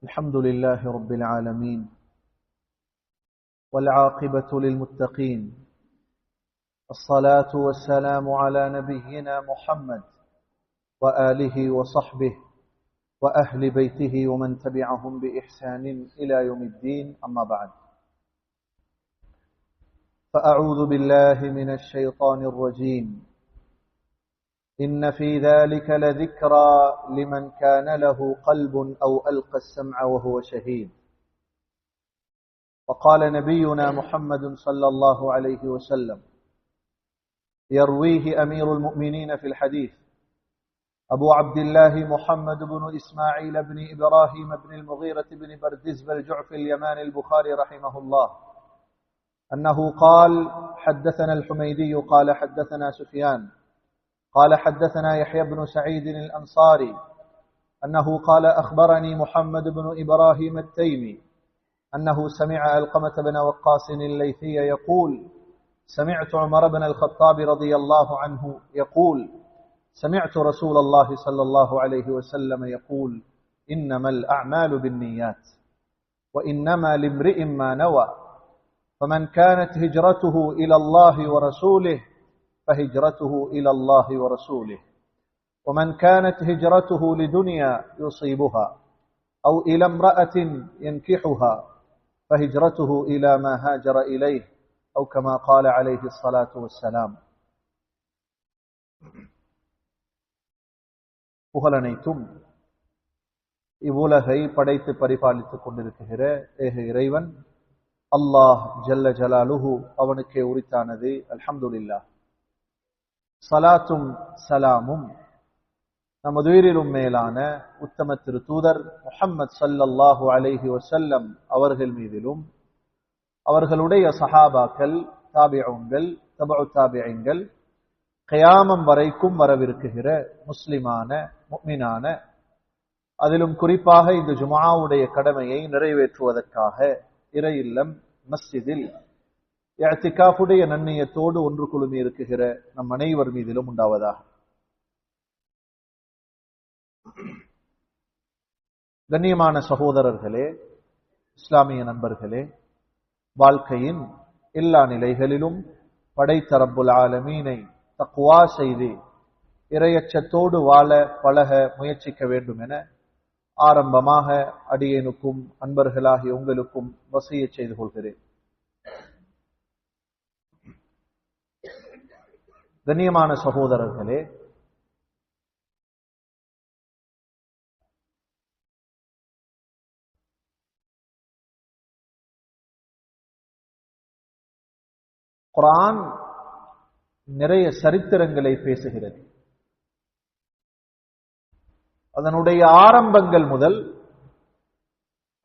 الحمد لله رب العالمين والعاقبة للمتقين الصلاة والسلام على نبينا محمد وآله وصحبه وأهل بيته ومن تبعهم بإحسان إلى يوم الدين أما بعد فأعوذ بالله من الشيطان الرجيم إن في ذلك لذكرى لمن كان له قلب أو ألقى السمع وهو شهيد. وقال نبينا محمد صلى الله عليه وسلم يرويه أمير المؤمنين في الحديث أبو عبد الله محمد بن إسماعيل بن إبراهيم بن المغيرة بن بردزبة الجعفي اليماني البخاري رحمه الله أنه قال حدثنا الحميدي قال حدثنا سفيان قال حدثنا يحيى بن سعيد الأنصاري أنه قال أخبرني محمد بن إبراهيم التيمي أنه سمع علقمة بن وقاص الليثي يقول سمعت عمر بن الخطاب رضي الله عنه يقول سمعت رسول الله صلى الله عليه وسلم يقول إنما الأعمال بالنيات وإنما لامرئ ما نوى فمن كانت هجرته إلى الله ورسوله فهجرته إلى الله ورسوله ومن كانت هجرته لدنيا يصيبها أو إلى امرأة ينكحها فهجرته إلى ما هاجر إليه أو كما قال عليه الصلاة والسلام. புகழனைத்தும் இவ்வுலகை படைத்து பரிபாலித்துக் கொண்டிருக்கிற ஏக இறைவன் அல்லாஹ் ஜல்ல ஜலாலுஹு அவனுக்கே உரித்தானது. அல்ஹம்துலில்லாஹ். சலாத்தும் சலாமும் நமது உயிரிலும் மேலான உத்தம திரு தூதர் முஹம்மது ஸல்லல்லாஹு அலைஹி வஸல்லம் அவர்கள் மீதிலும் அவர்களுடைய சஹாபாக்கள் தாபிஊன்கள் தபஉ தாபிஈன்கள் கியாமம் வரைக்கும் வரவிருக்கிற முஸ்லிமான முஃமினான அதிலும் குறிப்பாக இந்த ஜும்ஆவுடைய கடமையை நிறைவேற்றுவதற்காக இறை இல்லம் மஸ்ஜிதில் இஅ்திகாஃபுடைய நன்னியத்தோடு ஒன்று குழுமி இருக்குகிற நம் அனைவர் மீதிலும் உண்டாவதாக. கண்ணியமான சகோதரர்களே, இஸ்லாமிய நண்பர்களே, வாழ்க்கையின் எல்லா நிலைகளிலும் படைத்த ரப்புல் ஆலமீனை தக்வா செய்து இறையச்சத்தோடு வாழ பழக முயற்சிக்க வேண்டும் என ஆரம்பமாக அடியேனுக்கும் அன்பர்களாகிய உங்களுக்கும் வசியச் செய்து கொள்கிறேன். கண்ணியமான சகோதரர்களே, குர்ஆன் நிறைய சரித்திரங்களை பேசுகிறது. அதனுடைய ஆரம்பங்கள் முதல்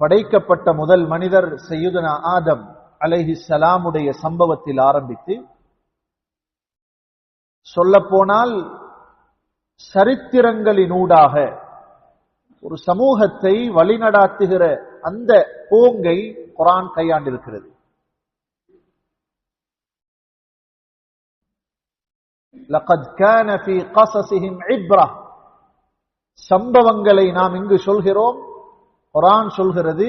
படைக்கப்பட்ட முதல் மனிதர் சய்யிதுனா ஆதம் அலைஹிஸ்ஸலாமுடைய சம்பவத்தில் ஆரம்பித்து சொல்லப்போனால் சரித்திரங்களினூடாக ஒரு சமூகத்தை வழிநடாத்துகிற அந்த போங்கை குர்ஆன் கையாண்டிருக்கிறது. லகத் கான ஃபீ கஸஸிஹிம் இப்ரா, சம்பவங்களை நாம் இங்கு சொல்கிறோம். குர்ஆன் சொல்கிறது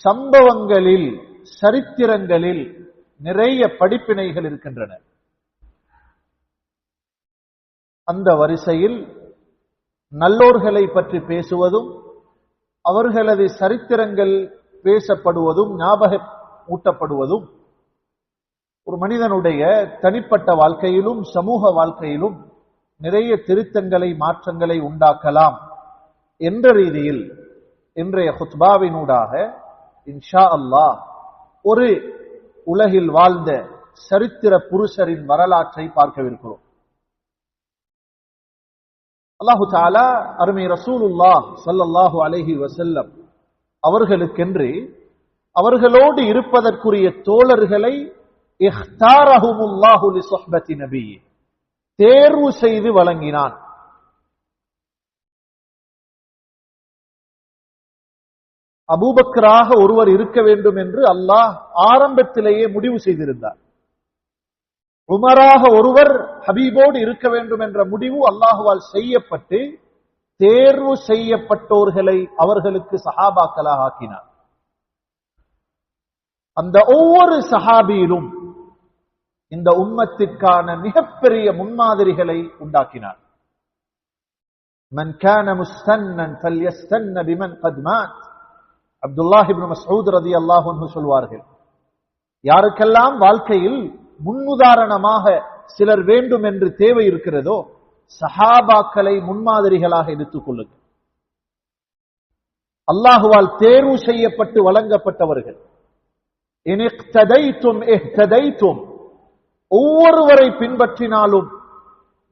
சம்பவங்களில் சரித்திரங்களில் நிறைய படிப்பினைகள் இருக்கின்றன. அந்த வரிசையில் நல்லோர்களை பற்றி பேசுவதும் அவர்களது சரித்திரங்கள் பேசப்படுவதும் ஞாபகம் ஊட்டப்படுவதும் ஒரு மனிதனுடைய தனிப்பட்ட வாழ்க்கையிலும் சமூக வாழ்க்கையிலும் நிறைய திருத்தங்களை மாற்றங்களை உண்டாக்கலாம் என்ற ரீதியில் இன்றைய குத்பாவினூடாக இன்ஷா அல்லாஹ் ஒரு உலகில் வாழ்ந்த சரித்திர புருஷரின் வரலாற்றை பார்க்கவிருக்கிறோம். அல்லாஹு தஆலா அருமை ரசூலுல்லாஹ் ஸல்லல்லாஹு அலைஹி வஸல்லம் அவர்களுக்கென்று அவர்களோடு இருப்பதற்குரிய தோழர்களை இஹ்தாரஹுமுல்லாஹு லிசுஹ்பத்தி நபி, தேர்வு செய்து வழங்கினான். அபூபக்கராக ஒருவர் இருக்க வேண்டும் என்று அல்லாஹ் ஆரம்பத்திலேயே முடிவு செய்திருந்தார். உமராக ஒருவர் ஹபீபோடு இருக்க வேண்டும் என்ற முடிவு அல்லாஹுவால் செய்யப்பட்டு தேர்வு செய்யப்பட்டோர்களை அவர்களுக்கு சஹாபாக்களாக ஆக்கினார். அந்த ஒவ்வொரு சஹாபியிலும் இந்த உம்மத்திற்கான மிகப்பெரிய முன்மாதிரிகளை உண்டாக்கினார். மன் கான முஸ்தன்னன் ஃபல்யஸ்தன்ன பிமன் கத் மாத். அப்துல்லாஹ் இப்னு மஸ்ஊத் ரலியல்லாஹு அன்ஹு சொல்வார்கள், யாருக்கெல்லாம் வாழ்க்கையில் முன்னுதாரணமாக சிலர் வேண்டும் என்று தேவை இருக்கிறதோ சஹாபாக்களை முன்மாதிரிகளாக எடுத்துக் கொள்ளுங்கள். அல்லாஹுவால் தேர்வு செய்யப்பட்டு வழங்கப்பட்டவர்கள். இன் இக்ததைத்தும் இஹ்ததைத்தும், ஒவ்வொருவரை பின்பற்றினாலும்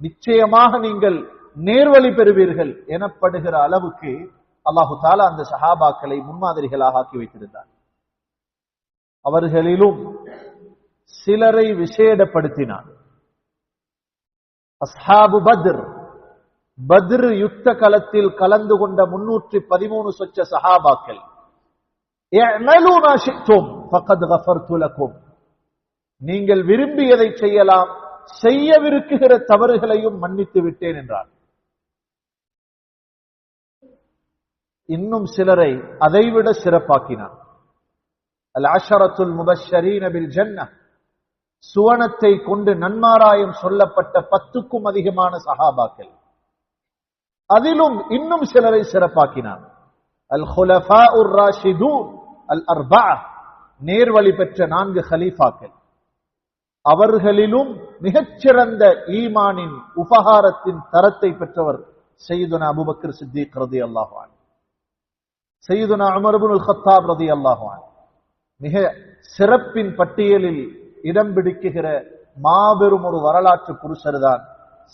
நிச்சயமாக நீங்கள் நேர்வழி பெறுவீர்கள் எனப்படுகிற அளவுக்கு அல்லாஹு தஆலா அந்த சஹாபாக்களை முன்மாதிரிகளாக ஆக்கி வைத்திருந்தார். அவர்களிலும் சிலரை விசேடப்படுத்தினார். அஸ்ஹாபு பத்ர், பத்ர் யுத்த களத்தில் கலந்து கொண்ட 313 சொச்ச சஹாபாக்கள். இஅமலு மா ஷி'தும் ஃபகத் கஃபர்து லக்கும், நீங்கள் விரும்பியதை செய்யலாம், செய்யவிருக்குகிற தவறுகளையும் மன்னித்து விட்டேன் என்றார். இன்னும் சிலரை அதைவிட சிறப்பாக்கினார். அல் அஷரத்துல் முபஷ்ஷரீன பில் ஜன்னah, சுவனத்தை கொண்டு நன்மாராயம் சொல்லப்பட்ட 10க்கும் அதிகமான சஹாபாக்கள். அதிலும் இன்னும் சிலரை சிறப்பாக்கினார். அல் குலஃபாஉர் ராஷிதூன் அல் அர்பஅ, நேர்வழி பெற்ற 4 கலீஃபாக்கள். அவர்களிலும் மிகச்சிறந்த ஈமானின் உபகாரத்தின் தரத்தை பெற்றவர் சையதுனா அபூபக்கர் சித்திக் ரலியல்லாஹு அன்ஹு, சையதுனா உமர் இப்னுல் கத்தாப் ரலியல்லாஹு அன்ஹு. மிக சிறப்பின் பட்டியலில் இடம் பிடிக்குகிற மாபெரும் ஒரு வரலாற்று புருஷர்தான்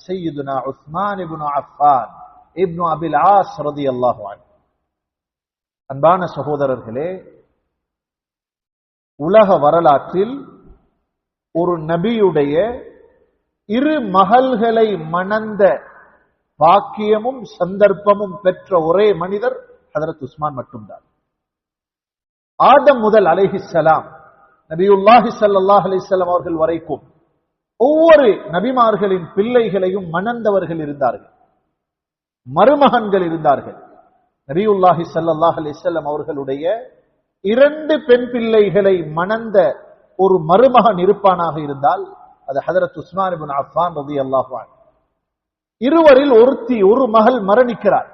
சையதுனா உஸ்மான் இப்னு அஃபான் இப்னு அபில் ஆஸ் ரலியல்லாஹு அன்ஹு. அன்பான சகோதரர்களே, உலக வரலாற்றில் ஒரு நபியுடைய 2 மகள்களை மணந்த பாக்கியமும் சந்தர்ப்பமும் பெற்ற ஒரே மனிதர் ஹஜ்ரத் உஸ்மான் மட்டும்தான். ஆதம் முதல் அலைஹிஸ்ஸலாம் நபியுல்லாஹி ஸல்லல்லாஹு அலைஹி வஸல்லம் அவர்கள் வரைக்கும் ஒவ்வொரு நபிமார்களின் பிள்ளைகளையும் மணந்தவர்கள் இருந்தார்கள், மருமகன்கள் இருந்தார்கள். நபியுல்லாஹி ஸல்லல்லாஹு அலைஹி வஸல்லம் அவர்களுடைய 2 பெண் பிள்ளைகளை மணந்த ஒரு மருமகன் இருப்பானாக இருந்தால் அது ஹஜ்ரத் உஸ்மான் இப்னு அஃபான் ரலியல்லாஹு அன்ஹு. இருவரில் ஒரு மகள் மரணிக்கிறார்.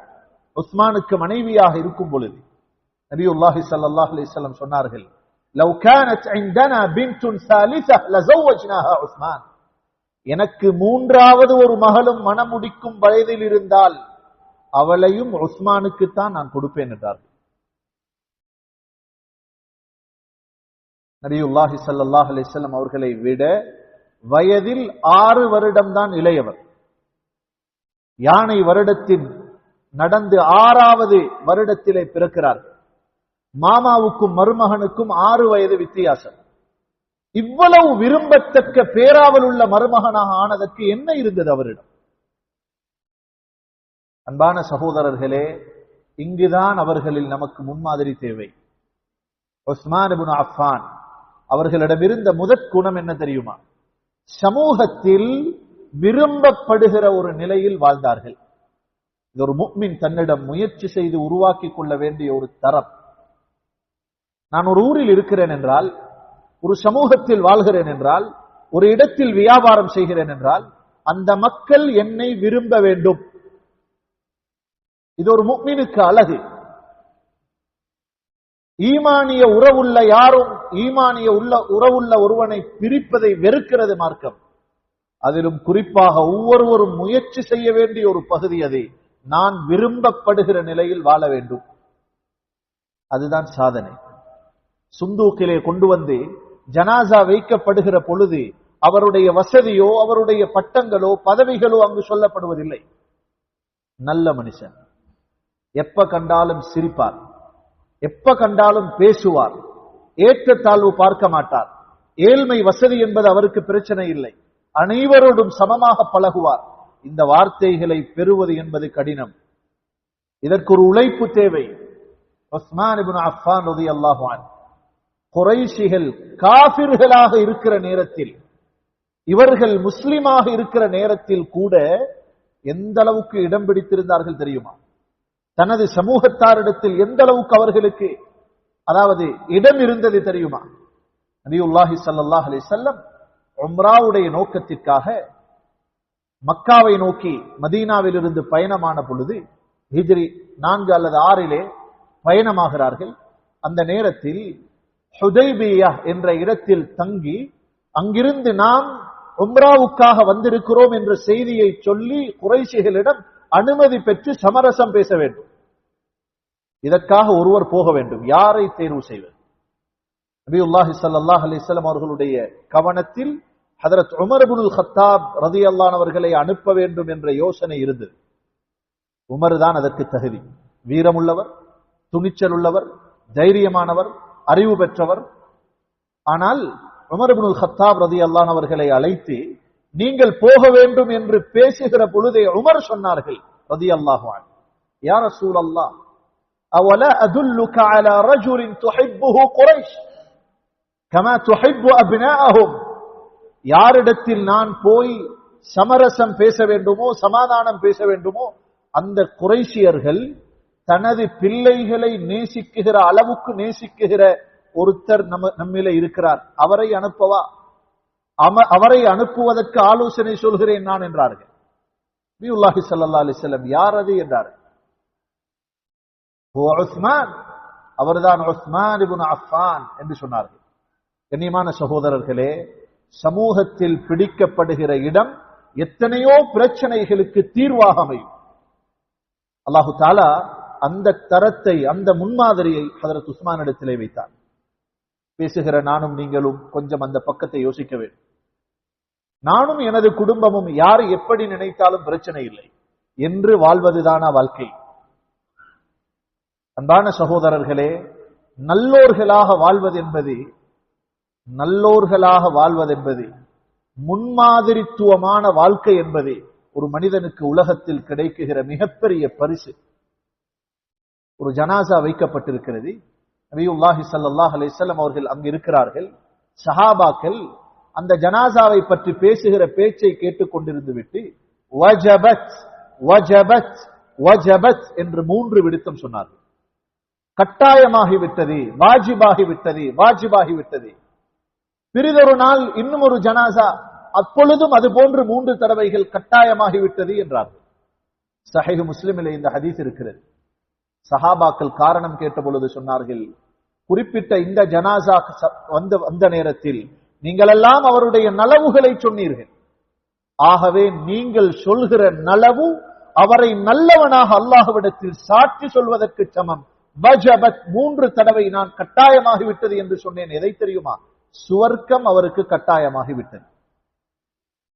உஸ்மானுக்கு மனைவியாக இருக்கும் பொழுது நபியுல்லாஹி ஸல்லல்லாஹு அலைஹி வஸல்லம் சொன்னார்கள், லவ் கானத் இந்தனா பின்துன் சாலிஸா லஸவஜ்னாஹா உஸ்மான், எனக்கு 3வது ஒரு மகளும் மணமுடிக்கும் வயதில் இருந்தால் அவளையும் உஸ்மானுக்கு தான் நான் கொடுப்பேன் என்றார்கள். நபியுல்லாஹி ஸல்லல்லாஹு அலைஹி வஸல்லம் அவர்களை விட வயதில் 6 வருடம் தான் இளையவர். யானை வருடத்தின் நடந்து 6வது வருடத்திலே பிறக்கிறார். மாமாவுக்கும் மருமகனுக்கும் 6 வயது வித்தியாசம். இவ்வளவு விரும்பத்தக்க பேராவல் உள்ள மருமகனாக ஆனதற்கு என்ன இருந்தது அவரிடம்? அன்பான சகோதரர்களே, இங்குதான் அவர்களில் நமக்கு முன்மாதிரி தேவை. உஸ்மான் இப்னு அஃபான் அவர்களிடமிருந்த முதற் குணம் என்ன தெரியுமா? சமூகத்தில் விரும்பப்படுகிற ஒரு நிலையில் வாழ்ந்தார்கள். இது ஒரு முஃமின் தன்னிடம் முயற்சி செய்து உருவாக்கி கொள்ள வேண்டிய ஒரு தரம். நான் ஒரு ஊரில் இருக்கிறேன் என்றால், ஒரு சமூகத்தில் வாழ்கிறேன் என்றால், ஒரு இடத்தில் வியாபாரம் செய்கிறேன் என்றால், அந்த மக்கள் என்னை விரும்ப வேண்டும். இது ஒரு முஃமினுக்கு அழகு. ஈமானிய உறவுள்ள யாரும் ஈமானிய உறவுள்ள ஒருவனை பிரிப்பதை வெறுக்கிறது மார்க்கம். அதிலும் குறிப்பாக ஒவ்வொருவரும் முயற்சி செய்ய வேண்டிய ஒரு பகுதி அது. நான் விரும்பப்படுகிற நிலையில் வாழ வேண்டும். அதுதான் சாதனை. சுந்தூக்கிலே கொண்டு வந்து ஜனாசா வைக்கப்படுகிற பொழுது அவருடைய வசதியோ அவருடைய பட்டங்களோ பதவிகளோ அங்கு சொல்லப்படுவதில்லை. நல்ல மனுஷன், எப்ப கண்டாலும் சிரிப்பார், எப்ப கண்டாலும் பேசுவார், ஏற்றத்தாழ்வு பார்க்க மாட்டார், ஏழ்மை வசதி என்பது அவருக்கு பிரச்சனை இல்லை, அனைவரோடும் சமமாக பழகுவார். இந்த வார்த்தைகளை பெறுவது என்பது கடினம். இதற்கு ஒரு உழைப்பு தேவை. உஸ்மான் இப்னு அஃபான் ரலியல்லாஹு அன்ஹு குறைஷிகள் காபிர்களாக இருக்கிற நேரத்தில், இவர்கள் முஸ்லிமாக இருக்கிற நேரத்தில் கூட எந்த அளவுக்கு இடம் பிடித்திருந்தார்கள் தெரியுமா? தனது சமூகத்தாரிடத்தில் எந்த அளவுக்கு அவர்களுக்கு அதாவது இடம் இருந்தது தெரியுமா? நபியுல்லாஹி ஸல்லல்லாஹு அலைஹி வஸல்லம் உம்ராவுடைய நோக்கத்திற்காக மக்காவை நோக்கி மதீனாவில் இருந்து பயணமான பொழுது ஹிஜ்ரி 4 அல்லது 6 பயணமாகிறார்கள். அந்த நேரத்தில் ஹுதைபியா என்ற இடத்தில் தங்கி அங்கிருந்து நாம் உம்ராவுக்காக வந்திருக்கிறோம் என்ற செய்தியை சொல்லி குறைஷிகளிடம் அனுமதி பெற்று சமரசம் பேச வேண்டும். இதற்காக ஒருவர் போக வேண்டும். யாரை தேர்வு செய்வது? நபியுல்லாஹி ஸல்லல்லாஹு அலைஹி வஸல்லம் அவர்களுடைய கவனத்தில் ஹஜ்ரத் உமர் இப்னுல் கத்தாப் ரலியல்லாஹு அன்ஹு அவர்களை அனுப்ப வேண்டும் என்ற யோசனை இருந்தது. உமர் தான் அதற்கு தகுதி. வீரமுள்ளவர், துணிச்சல் உள்ளவர், தைரியமானவர், அறிவு பெற்றவர். ஆனால் உமர் இப்னுல் கத்தாப் ரலியல்லாஹு அன்ஹு அவர்களை அழைத்து நீங்கள் போக வேண்டும் என்று பேசுகிற பொழுதே உமர் சொன்னார்கள் ரலியல்லாஹு அன்ஹு, யா ரசூலல்லாஹ் அவலா அதுல்லுக அலா ரஜுலின் துஹிப்புஹு குரைஷ் கமா துஹிப்பு அப்னாஅஹும், யாரிடத்தில் நான் போய் சமரசம் பேச வேண்டுமோ சமாதானம் பேச வேண்டுமோ அந்த குறைஷியர்கள் தனது பிள்ளைகளை நேசிக்குகிற அளவுக்கு நேசிக்குகிற ஒருத்தர் நம்மில இருக்கிறார், அவரை அனுப்பவா? அவரை அனுப்புவதற்கு ஆலோசனை சொல்கிறேன் நான் என்றார்கள். நபியுல்லாஹி ஸல்லல்லாஹு அலைஹி வஸல்லம் யார் அது என்றார்கள். உஸ்மான், அவர்தான் உஸ்மான் இப்னு அஃபான் என்று சொன்னார்கள். கண்ணியமான சகோதரர்களே, சமூகத்தில் பிடிக்கப்படுகிற இடம் எத்தனையோ பிரச்சனைகளுக்கு தீர்வாக அமையும். அல்லாஹு தஆலா அந்த தரத்தை அந்த முன்மாதிரியை ஹஜ்ரத் உஸ்மான் இடத்திலே வைத்தார். பேசுகிற நானும் நீங்களும் கொஞ்சம் அந்த பக்கத்தை யோசிக்க வேண்டும். நானும் எனது குடும்பமும் யார் எப்படி நினைத்தாலும் பிரச்சனை இல்லை என்று வாழ்வதுதானா வாழ்க்கை? அன்பான சகோதரர்களே, நல்லோர்களாக வாழ்வதென்பது முன்மாதிரித்துவமான வாழ்க்கை என்பது ஒரு மனிதனுக்கு உலகத்தில் கிடைக்குகிற மிகப்பெரிய பரிசு. ஒரு ஜனாசா வைக்கப்பட்டிருக்கிறது. நபியுல்லாஹி ஸல்லல்லாஹு அலைஹி வஸல்லம் அவர்கள் அங்கு இருக்கிறார்கள். சஹாபாக்கள் அந்த ஜனாசாவை பற்றி பேசுகிற பேச்சை கேட்டுக் கொண்டிருந்து விட்டு வஜபத் வஜபத் வஜபத் என்று 3 விடுத்தம் சொன்னார்கள். கட்டாயமாகிவிட்டது, வாஜிபாகிவிட்டது, வாஜிபாகிவிட்டது. பிறிதொரு நாள் இன்னும் ஒரு ஜனாசா, அப்பொழுதும் அது போன்று 3 தடவைகள் கட்டாயமாகிவிட்டது என்றார்கள். சஹீஹ் முஸ்லிமிலே இந்த ஹதீஸ் இருக்கிறது. சஹாபாக்கள் காரணம் கேட்ட பொழுது சொன்னார்கள், குறிப்பிட்ட இந்த ஜனாசா வந்த நேரத்தில் நீங்கள் எல்லாம் அவருடைய நலவுகளை சொன்னீர்கள். ஆகவே நீங்கள் சொல்கிற நலவு அவரை நல்லவனாக அல்லாஹ்விடத்தில் சாட்சி சொல்வதற்கு சமம். வஜபத் 3 தடவை நான் கட்டாயமாகிவிட்டது என்று சொன்னேன். எதை தெரியுமா? சுவர்க்கம் அவருக்கு கட்டாயமாகிவிட்டது.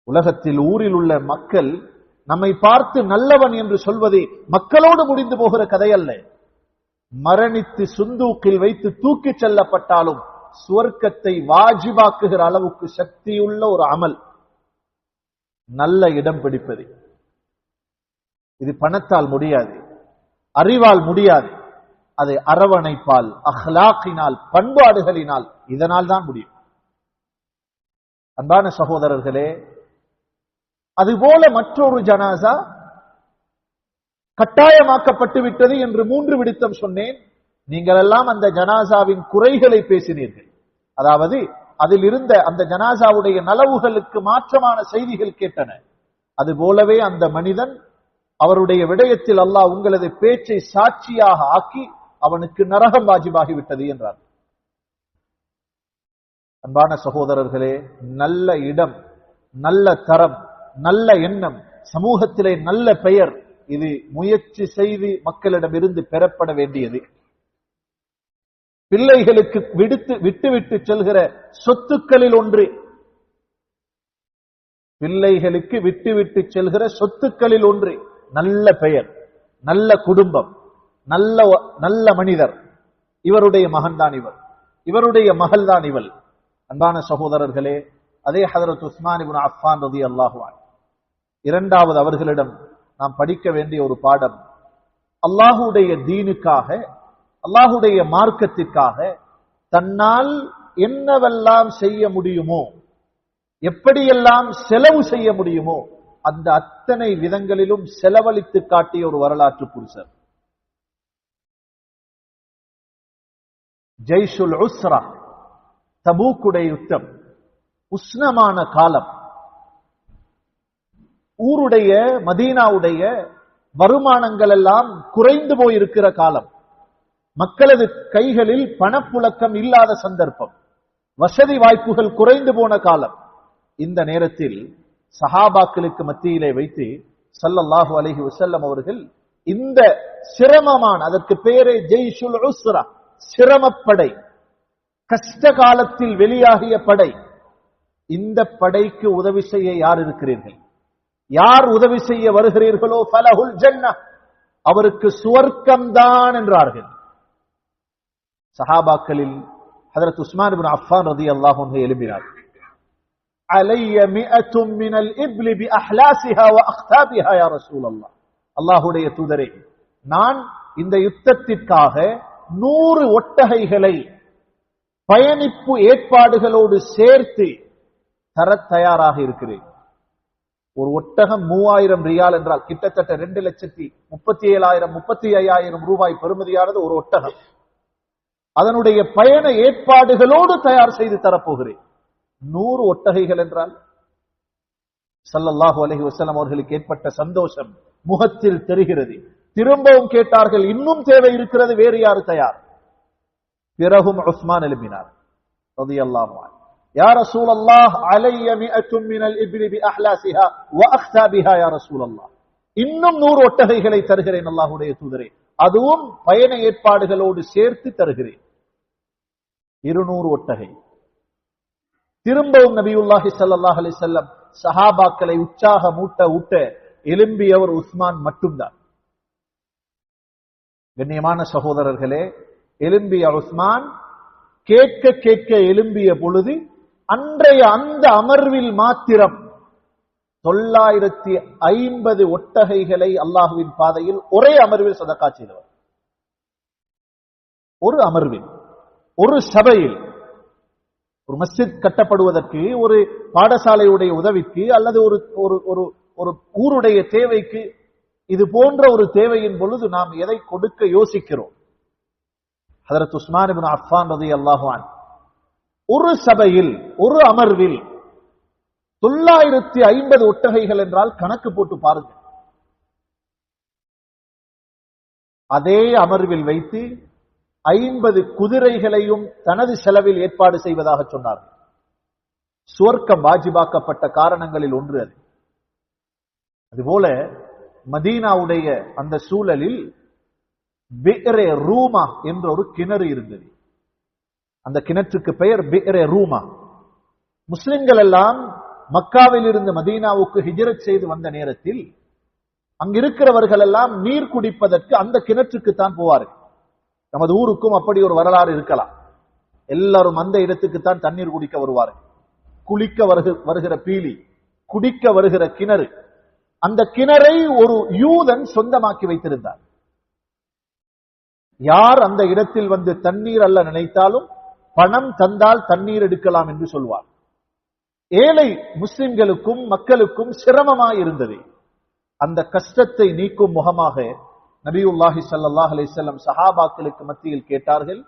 உலகத்தில் ஊரில் உள்ள மக்கள் நம்மை பார்த்து நல்லவன் என்று சொல்வது மக்களோடு முடிந்து போகிற கதை அல்ல. மரணித்து சுந்தூக்கில் வைத்து தூக்கிச் செல்லப்பட்டாலும் சுவர்க்கத்தை வாஜிபாக்குகிற அளவுக்கு சக்தியுள்ள ஒரு அமல் நல்ல இடம் பிடிப்பது. இது பணத்தால் முடியாது, அறிவால் முடியாது. அது அரவணைப்பால், அஹ்லாக்கினால், பண்பாடுகளினால், இதனால் தான் முடியும். அன்பான சகோதரர்களே, அதுபோல மற்றொரு ஜனாசா கட்டாயமாக்கப்பட்டு விட்டது என்று 3 விடுத்தம் சொன்னேன். நீங்கள் எல்லாம் அந்த ஜனாசாவின் குறைகளை பேசினீர்கள். அதாவது அதில் இருந்த அந்த ஜனாசாவுடைய நலவுகளுக்கு மாற்றமான செய்திகள் கேட்டன. அதுபோலவே அந்த மனிதன் அவருடைய விடயத்தில் அல்லாஹ் உங்களது பேச்சை சாட்சியாக ஆக்கி அவனுக்கு நரகம் வாஜிபாகிவிட்டது என்றார். அன்பான சகோதரர்களே, நல்ல இடம், நல்ல தரம், நல்ல எண்ணம், சமூகத்திலே நல்ல பெயர், இது முயற்சி செய்து மக்களிடமிருந்து பெறப்பட வேண்டியது. பிள்ளைகளுக்கு விட்டுவிட்டு செல்கிற சொத்துக்களில் ஒன்று, பிள்ளைகளுக்கு விட்டுவிட்டு செல்கிற சொத்துக்களில் ஒன்று நல்ல பெயர், நல்ல குடும்பம், நல்ல மனிதர். இவருடைய மகன்தான் இவர், இவருடைய மகள் தான் இவள். அன்பான சகோதரர்களே, அதே ஹஜ்ரத் உஸ்மான் இப்னு அஃபான் ரலியல்லாஹு அன்ஹு, இரண்டாவது அவர்களிடம் நாம் படிக்க வேண்டிய ஒரு பாடம், அல்லாஹ்வுடைய தீனுக்காக, அல்லாஹ்வுடைய மார்க்கத்திற்காக தன்னால் என்னவெல்லாம் செய்ய முடியுமோ, எப்படியெல்லாம் செலவு செய்ய முடியுமோ அந்த அத்தனை விதங்களிலும் செலவழித்து காட்டிய ஒரு வரலாற்று புருஷர். ஜெய்ஷுல் உஸ்ரா, தபூக்குடைய யுத்தம், உஷ்ணமான காலம், ஊருடைய மதீனாவுடைய வருமானங்கள் எல்லாம் குறைந்து போயிருக்கிற காலம், மக்களது கைகளில் பணப்புழக்கம் இல்லாத சந்தர்ப்பம், வசதி வாய்ப்புகள் குறைந்து போன காலம். இந்த நேரத்தில் சஹாபாக்களுக்கு மத்தியிலே வைத்து ஸல்லல்லாஹு அலைஹி வஸல்லம் அவர்கள் இந்த சிரமமான, அதற்கு பெயரே ஜெய்ஷுல் உஸ்ரா, சிரமப்படை, கஷ்ட காலத்தில் வெளியாகிய படை, இந்த படைக்கு உதவி செய்ய யார் இருக்கிறீர்கள்? யார் உதவி செய்ய வருகிறீர்களோ ஃபலஹுல் ஜன்னah, அவருக்கு சுவர்க்கம்தான் என்றார்கள். சஹாபாக்களில் ஹஜ்ரத் உஸ்மான் இப்னு அஃபான் ரலியல்லாஹு அன்ஹு எழுப்பினார், அலைய மிஅத்தும் மினல் இப்லி பி அஹ்லாசிஹா வ அக்தாபிஹா யா ரசூலல்லாஹ், அல்லாஹ்வுடைய தூதரே, நான் இந்த யுத்தத்திற்காக 100 ஒட்டகைகளை பயணிப்பு ஏற்பாடுகளோடு சேர்த்து தர தயாராக இருக்கிறேன். ஒரு ஒட்டகம் 3000 ரியால் என்றால் கிட்டத்தட்ட 2,37,000 ரூபாய் பெறுமதியானது ஒரு ஒட்டகம். அதனுடைய பயண ஏற்பாடுகளோடு தயார் செய்து தரப்போகிறேன். 100 ஒட்டகைகள் என்றால் ஸல்லல்லாஹு அலைஹி வஸல்லம் அவர்களுக்கு ஏற்பட்ட சந்தோஷம் முகத்தில் தெரிகிறது. திரும்பவும் கேட்டார்கள், இன்னும் தேவை இருக்கிறது, வேறு யாரு தயார்? பிறகும் உஸ்மான் எழுப்பினார் ரலியல்லாஹு அன்ஹு, யா ரசூலல்லாஹ் அலைய மிஅத்தும் மினல் இப்லி பி அஹ்லாசிஹா வ அக்தாபிஹா யா ரசூலல்லாஹ், இன்னும் 100 ஒட்டகைகளை தருகிறேன் அல்லாஹ்வுடைய தூதரே, அதுவும் பயண ஏற்பாடுகளோடு சேர்த்து தருகிறேன். 200 ஒட்டகை. திரும்பவும் நபியுல்லாஹி ஸல்லல்லாஹு அலைஹி வஸல்லம் சஹாபாக்களை உற்சாக ஊட்ட எழும்பியவர் உஸ்மான் மட்டும்தான். கண்ணியமான சகோதரர்களே, எழும்பிய உஸ்மான் கேட்க எழும்பிய பொழுது அன்றைய அந்த அமர்வில் மாத்திரம் 950 ஒட்டகைகளை அல்லாஹ்வின் பாதையில் ஒரே அமர்வில் சதகா செய்தவர். ஒரு அமர்வில், ஒரு சபையில், ஒரு மஸ்ஜித் கட்டப்படுவதற்கு, ஒரு பாடசாலையுடைய உதவிக்கு, அல்லது ஒரு ஊருடைய தேவைக்கு, இது போன்ற ஒரு தேவையின் பொழுது நாம் எதை கொடுக்க யோசிக்கிறோம்? ஹஜ்ரத் உஸ்மான் இப்னு அஃபான் ரலியல்லாஹு அன்ஹு ஒரு சபையில், ஒரு அமர்வில் 950 ஒட்டகைகள் என்றால் கணக்கு போட்டு பாருங்க. அதே அமர்வில் வைத்து 50 குதிரைகளையும் தனது செலவில் ஏற்பாடு செய்வதாக சொன்னார். சுவர்க்கம் வாஜிபாக்கப்பட்ட காரணங்களில் ஒன்று அது. அதுபோல மதீனாவுடைய அந்த சூழலில் பி'ரே ரூமா என்ற ஒரு கிணறு இருந்தது. அந்த கிணற்றுக்கு பெயர் பி'ரே ரூமா. முஸ்லிம்கள் எல்லாம் மக்காவில் இருந்து மதீனாவுக்கு ஹிஜ்ரத் செய்து வந்த நேரத்தில் அங்கிருக்கிறவர்கள் எல்லாம் நீர் குடிப்பதற்கு அந்த கிணற்றுக்கு தான் போவார்கள். நமது ஊருக்கும் அப்படி ஒரு வரலாறு இருக்கலாம். எல்லாரும் அந்த இடத்துக்கு தான் தண்ணீர் குடிக்க வருவார்கள். குளிக்க வருகிற பீலி, குடிக்க வருகிற கிணறு. அந்த கிணறை ஒரு யூதன் சொந்தமாக்கி வைத்திருந்தார். யார் அந்த இடத்தில் வந்து தண்ணீர் அல்ல நினைத்தாலும் பணம் தந்தால் தண்ணீர் எடுக்கலாம் என்று சொல்வார். ஏழை முஸ்லிம்களுக்கும் மக்களுக்கும் சிரமமாய் இருந்தது. அந்த கஷ்டத்தை நீக்கும் முகமாக நபியுல்லாஹி ஸல்லல்லாஹு அலைஹி வஸல்லம் சஹாபாக்களுக்கு மத்தியில் கேட்டார்கள்,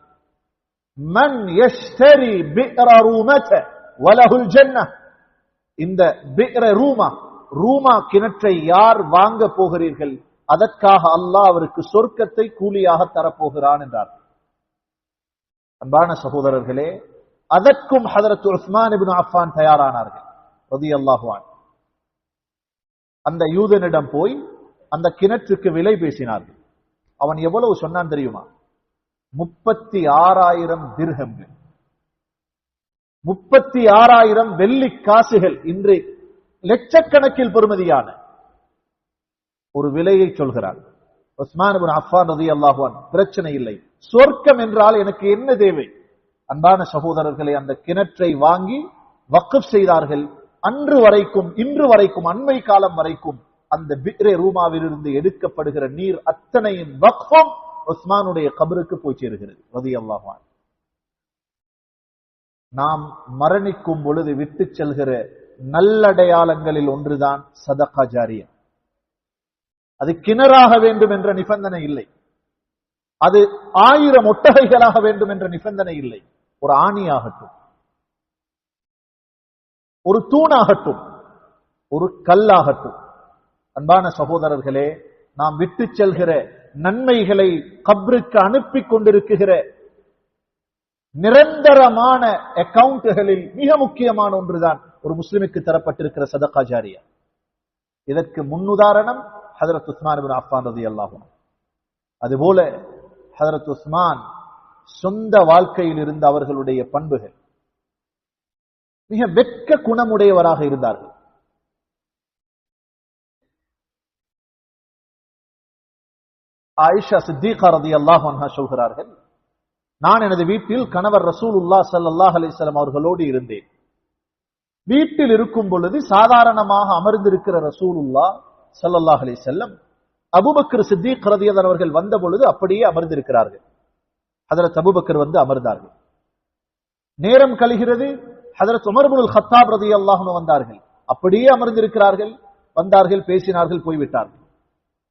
மன் யஷ்தரி பி'ர ரூமத வலஹுல் ஜன்னah, இந்த பி'ர ரூமா கிணற்றை யார் வாங்க போகிறீர்கள், அதற்காக அல்லாஹ் அவருக்கு சொர்க்கத்தை கூலியாக தரப்போகிறான் என்றார். அன்பான சகோதரர்களே, அதற்கும் ஹஜ்ரத் உஸ்மான் இப்னு அஃபான் தயாரானார்கள் ரலியல்லாஹு அன்ஹு. அந்த யூதனிடம் போய் அந்த கிணற்றுக்கு விலை பேசினார்கள். அவன் எவ்வளவு சொன்னான் தெரியுமா? 36,000 திர்ஹம்கள், 36,000 வெள்ளி காசுகள், இன்று லட்சக்கணக்கில் பெறுமதியான ஒரு விலையை சொல்கிறார். உஸ்மான் இப்னு அஃபான் ரலியல்லாஹு அன்ஹு, பிரச்சனை இல்லை, சொர்க்கம் என்றால் எனக்கு என்ன தேவை? அன்பான சகோதரர்களை, அந்த கிணற்றை வாங்கி வக்ஃப் செய்தார்கள். அன்று வரைக்கும், இன்று வரைக்கும், அண்மை காலம் வரைக்கும் அந்த பி'ரே ரூமாவிலிருந்து எடுக்கப்படுகிற நீர் அத்தனையின் வக்ஃபும் உஸ்மானுடைய கபருக்கு போய் சேருகிறது ரலியல்லாஹு அன்ஹு. நாம் மரணிக்கும் பொழுது விட்டு செல்கிற நல்லடையாளங்களில் ஒன்றுதான் சதகா ஜாரியா. அது கிணறாக வேண்டும் என்ற நிபந்தனை இல்லை. அது 1000 ஒட்டகைகளாக வேண்டும் என்ற நிபந்தனை இல்லை. ஒரு ஆணியாகட்டும், ஒரு தூணாகட்டும், ஒரு கல்லாகட்டும். அன்பான சகோதரர்களே, நாம் விட்டு செல்கிற நன்மைகளை கப்ருக்கு அனுப்பி கொண்டிருக்கிற நிரந்தரமான அக்கவுண்டுகளில் மிக முக்கியமான ஒன்றுதான் ஒரு முஸ்லிமுக்கு தரப்பட்டிருக்கிற சதகா ஜாரியா. இதற்கு முன்னுதாரணம் ஹஜ்ரத் உஸ்மான் இப்னு அஃபான் ரலியல்லாஹு அன்ஹு. அதுபோல ஹஜ்ரத் உஸ்மான் சொந்த வாழ்க்கையில் இருந்த அவர்களுடைய பண்புகள், மிக வெட்க குணமுடையவராக இருந்தார்கள். ஆயிஷா சித்திகா ரலியல்லாஹு அன்ஹா சொல்கிறார்கள், நான் எனது வீட்டில் கணவர் ரசூலுல்லாஹ் ஸல்லல்லாஹு அலைஹி வஸல்லம் அவர்களோடு இருந்தேன். வீட்டில் இருக்கும் பொழுது சாதாரணமாக அமர்ந்திருக்கிற ரசூலுல்லாஹ் ஸல்லல்லாஹு அலைஹி வஸல்லம் அபூபக்கர் சித்திக் ரலியல்லாஹு அவர்கள் வந்த பொழுது அப்படியே அமர்ந்திருக்கிறார்கள். ஹஜ்ரத் அபூபக்கர் வந்து அமர்ந்தார்கள். நேரம் கழிகிறது, ஹஜ்ரத் உமர் இப்னுல் கத்தாப் ரலியல்லாஹு அன்ஹு வந்தார்கள். அப்படியே அமர்ந்திருக்கிறார்கள். வந்தார்கள், பேசினார்கள், போய்விட்டார்கள்.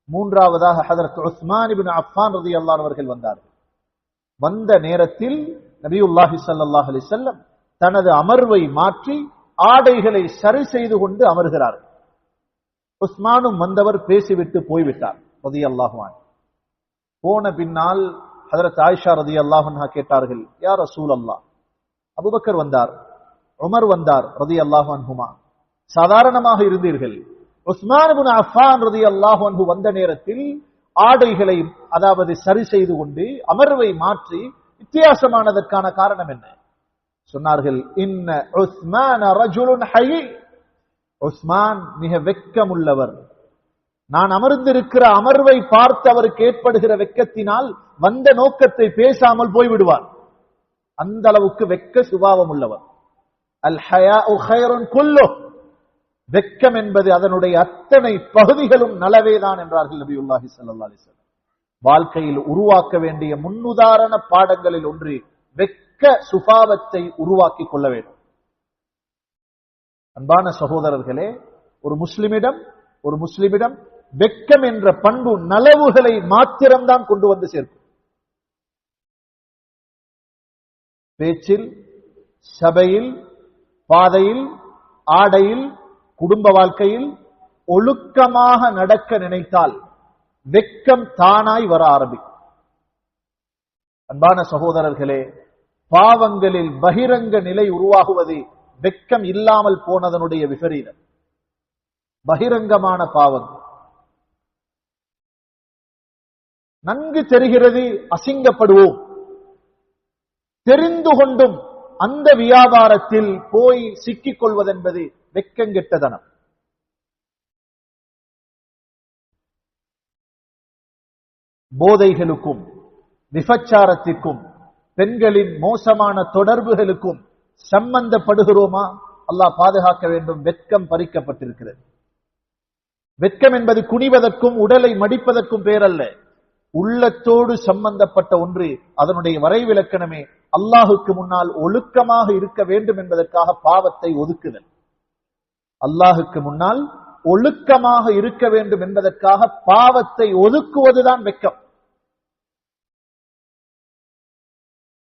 மூன்றாவதாக ஹஜ்ரத் உஸ்மான் இப்னு அஃபான் ரலியல்லாஹு அன்ஹு அவர்கள் வந்தார்கள். வந்த நேரத்தில் நபியுல்லாஹி ஸல்லல்லாஹு அலைஹி வஸல்லம் தனது அமர்வை மாற்றி ஆடைகளை சரி செய்து கொண்டு அமர்கிறார்கள். உஸ்மானும் வந்தவர் பேசிவிட்டு போய்விட்டார் ரலியல்லாஹு அன்ஹு. போன பின்னால் ஹஜ்ரத் ஆயிஷா ரலியல்லாஹு அன்ஹா கேட்டார்கள், யா ரசூலல்லாஹ், அபூபக்கர் வந்தார், உமர் வந்தார் ரலியல்லாஹு அன்ஹுமா, சாதாரணமாக இருந்தீர்கள். உஸ்மான் இப்னு அஃபான் ரலியல்லாஹு அன்ஹு வந்த நேரத்தில் ஆடைகளை, அதாவது சரி செய்து கொண்டு அமர்வை மாற்றி வித்தியாசமானதற்கான காரணம் என்ன? சொன்னார்கள், இன்ன உஸ்மான ரஜுலுன் ஹயி, உஸ்மான் மிக வெட்கமுள்ளவர். நான் அமர்ந்திருக்கிற அமர்வை பார்த்து அவருக்கு ஏற்படுகிற வெட்கத்தினால் வந்த நோக்கத்தை பேசாமல் போய்விடுவார். அந்த அளவுக்கு வெட்க சுபாவம் உள்ளவர். அல் ஹயாஉ கைருன் குல்லுஹ், வெட்கம் என்பது அதனுடைய அத்தனை பகுதிகளும் நலவேதான் என்றார்கள் நபியுல்லாஹி ஸல்லல்லாஹு அலைஹி வஸல்லம். வாழ்க்கையில் உருவாக்க வேண்டிய முன்னுதாரண பாடங்களில் ஒன்று வெட்க சுபாவத்தை உருவாக்கி கொள்ள வேண்டும். அன்பான சகோதரர்களே, ஒரு முஸ்லிமிடம் வெட்கம் என்ற பண்பு நலவுகளை மாத்திரம்தான் கொண்டு வந்து சேர்க்கும். பேச்சில், சபையில், பாதையில், ஆடையில், குடும்ப வாழ்க்கையில் ஒழுக்கமாக நடக்க நினைத்தால் வெட்கம் தானாய் வர ஆரம்பிக்கும். அன்பான சகோதரர்களே, பாவங்களில் பகிரங்க நிலை உருவாகுவது வெட்கம் இல்லாமல் போனதனுடைய விபரீதம். பகிரங்கமான பாவம் நன்கு தெரிகிறது, அசிங்கப்படுவோம். தெரிந்து கொண்டும் அந்த வியாபாரத்தில் போய் சிக்கிக் கொள்வதென்பது வெட்கங்கெட்டதனம். போதைகளுக்கும், விபச்சாரத்திற்கும், பெண்களின் மோசமான தொடர்புகளுக்கும் சம்பந்தப்படுகிறோமா? அல்லாஹ் பாதுகாக்க வேண்டும். வெட்கம் பறிக்கப்பட்டிருக்கிறது. வெட்கம் என்பது குனிவதற்கும் உடலை மடிப்பதற்கும் பேரல்ல, உள்ளத்தோடு சம்பந்தப்பட்ட ஒன்று. அதனுடைய வரைவிலக்கணமே அல்லாஹுக்கு முன்னால் ஒழுக்கமாக இருக்க வேண்டும் என்பதற்காக பாவத்தை ஒதுக்குதல். அல்லாஹுக்கு முன்னால் ஒழுக்கமாக இருக்க வேண்டும் என்பதற்காக பாவத்தை ஒதுக்குவதுதான் வெட்கம்.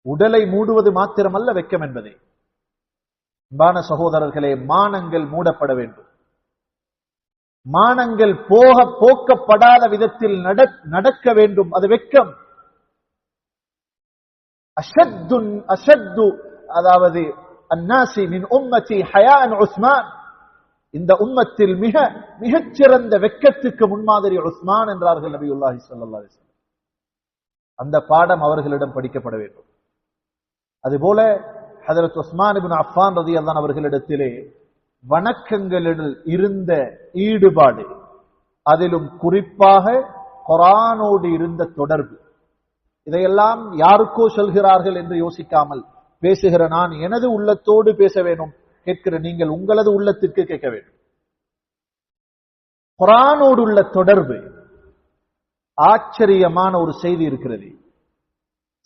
உடலை மூடுவது மாத்திரமல்ல வெட்கம் என்பதே. அன்பான சகோதரர்களே, மானங்கள் மூடப்பட வேண்டும். மானங்கள் போக்கப்படாத விதத்தில் நடக்க வேண்டும். அது வெட்கம். அஷத்து, அதாவது அன்னாசி மின் உம்மதி ஹயான் உஸ்மான், இந்த உம்மத்தில் மிகச்சிறந்த வெட்கத்துக்கு முன்மாதிரி உஸ்மான் என்றார்கள் நபியுல்லாஹி ஸல்லல்லாஹு அலைஹி வஸல்லம். அந்த பாடம் அவர்களிடம் படிக்கப்பட வேண்டும். அதுபோல ஹஜ்ரத் உஸ்மான் இப்னு அஃபான் ரலியல்லாஹு அன்ஹு அவர்களிடத்திலே வணக்கங்களில் இருந்த ஈடுபாடு, அதிலும் குறிப்பாக குர்ஆனோடு இருந்த தொடர்பு, இதையெல்லாம் யாருக்கோ சொல்கிறார்கள் என்று யோசிக்காமல் பேசுகிற நான் எனது உள்ளத்தோடு பேச வேண்டும். கேட்கிற நீங்கள் உங்களது உள்ளத்திற்கு கேட்க வேண்டும். குர்ஆனோடு உள்ள தொடர்பு. ஆச்சரியமான ஒரு செய்தி இருக்கிறது.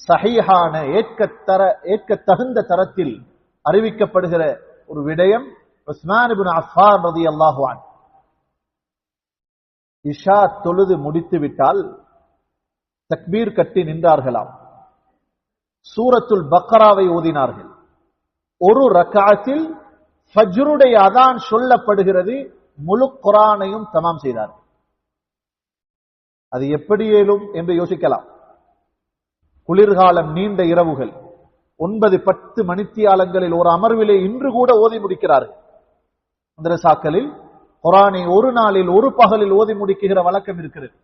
சஹீஹான ஏற்க தகுந்த தரத்தில் அறிவிக்கப்படுகிற ஒரு விடயம், உஸ்மான் இப்னு அஃபான் ரலியல்லாஹு அன்ஹு இஷா தொழுது முடித்து விட்டால் தக்பீர் கட்டி நின்றார்களாம். சூரத்துல் பக்ராவை ஓதினார்கள். ஒரு ரக்அத்தில் ஃபஜ்ருடைய அதான் சொல்லப்படுகிறது, முழு குர்ஆனையும் தமாம் செய்தார்கள். அது எப்படி இயலும் என்று யோசிக்கலாம். குளிர்காலம், நீண்ட இரவுகள், 9-10 மணித்தியாலங்களில் ஒரு அமர்விலே இன்று கூட ஓதி முடிக்கிறார்கள். மதரசாக்களில் குர்ஆனை ஒரு நாளில் ஒரு பகலில் ஓதி முடிக்கிற வழக்கம் இருக்கிறது.